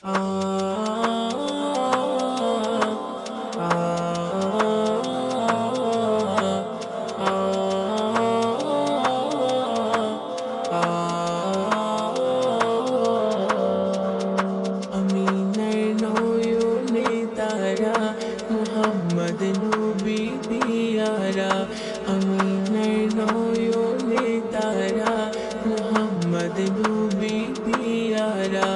মুহাম্মদ নবী পিয়ারা, আমিনার নয়নে তারা, মুহাম্মদ নবী পিয়ারা।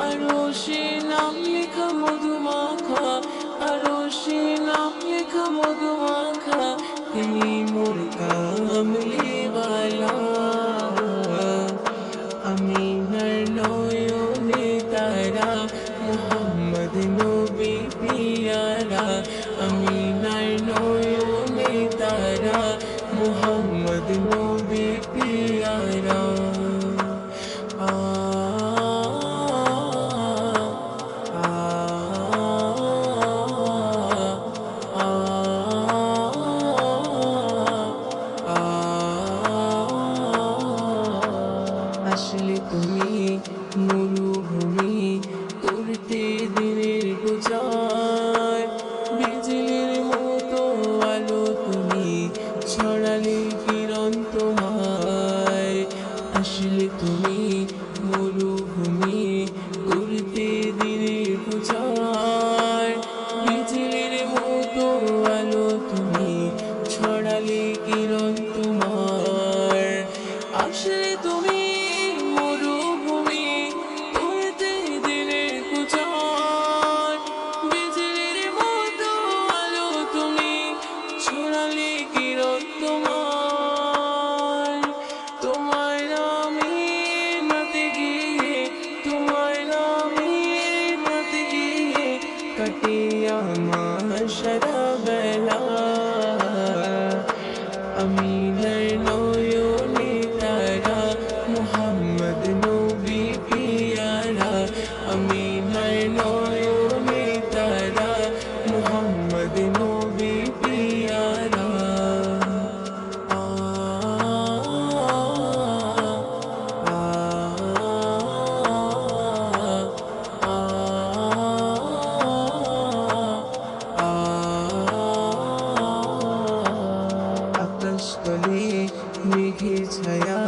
আরশে নাম লেখা মধুমাখা, আরশে নাম লেখা মধুমাখা, এই মোর কামলি ওয়ালা। আমিনার নয়নে তারা, মুহাম্মদ নবী পিয়ারা, আমিনার নয়নে তারা, মুহাম্মদ নবী পিয়ারা। আসলে তুমি মরুভূমি করতে দিনের প্রচার, বিজলির মতো আলো তুমি ছড়ালে কিরণ তোমার। আসলে তুমি মরুভূমি করতে দিনের প্রচার, বিজলির মতো আলো তুমি ছড়ালে কিরণ তোমার। আসলে তুমি মরুভূমি করতে দিনের প্রচার, বিজলির মতো আলো তুমি ছড়ালে কিরণ তোমার। তোমার নামে নাতে গিয়ে, তোমার নামে নাতে গিয়ে কাটে আমার সারা বেলা। আমিনার নয়নে তারা, মুহাম্মদ নবী পিয়ারা, আমিনার নয়নে তারা, মুহাম্মদ নবী পিয়ারা। আকাশতলে মেঘের ছায়া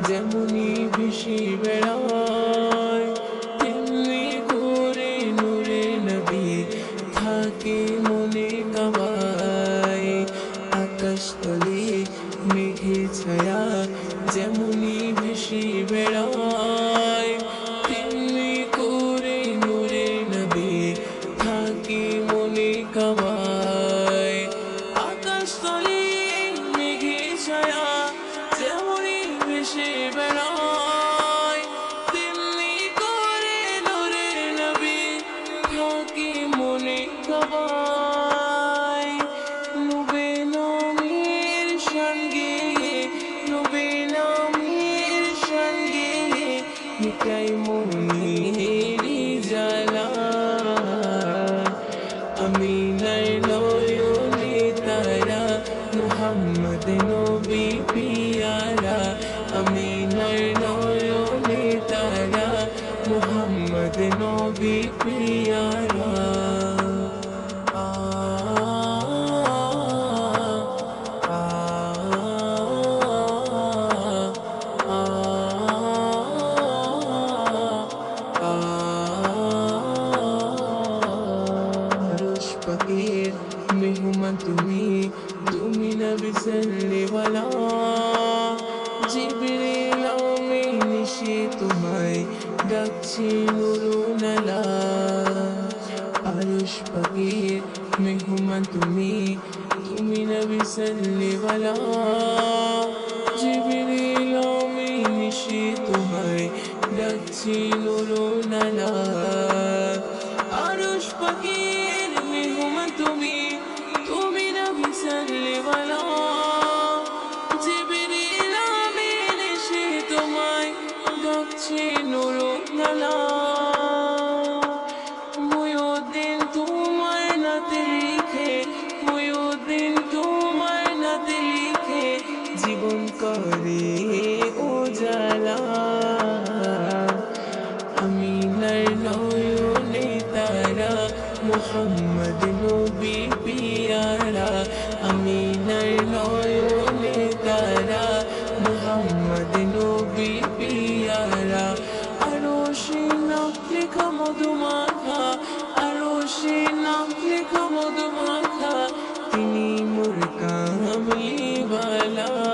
যেমনি ভেসে বেড়ায়, তেমনি করে নূরে নবী থাকে মনে কাবায়। আকাশতলে মেঘের ছায়া যেমনি ভেসে বেড়ায়, তেমনি করে নূরে নবী থাকে মনে কাবায়। আকাশতলে মেঘের ছায়া যেমনি ভেসে বেড়ায়, তেমনি করে নূরে নবী থাকে মনে কাবায়। নূরে নবীর শান গেয়ে, নূরে নবীর শান গেয়ে মিটাই মনের জ্বালা। আমিনার নয়নে তারা, মুহাম্মদ নবী পিয়ারা, আমিনার নয়নে তারা, মুহাম্মদ নবী পিয়ারা। আরশ পাকের মেহমান তুমি, তুমি নবী সাল্লিওয়ালা। জিবরিল আমিন এসে তোমায় ডাকছে নুরুন আলা। আরশ পাকের মেহমান তুমি, তুমি নবী সাল্লিওয়ালা। জিবরিল আমিন এসে তোমায় ডাকছে নুরুন আলা। আরশ পাকের মেহমান তুমি, তুমি নবী সাল্লিওয়ালা। জিবরিল আমিন এসে তোমায় ডাকছে নুরুন আলা। মুয়ুদ্দিন তোমার নাতে লিখে, মুয়ুদ্দিন তোমার নাতে লিখে জীবন করে উজালা। আমিনার মুহাম্মদ নবী পিয়ারা আমিনার নয়নে তারা মুহাম্মদ নবী পিয়ারা আরশে নাম লেখা মধুমাখা আরশে নাম লেখা মধুমাখা তিনি মোর কামলি ওয়ালা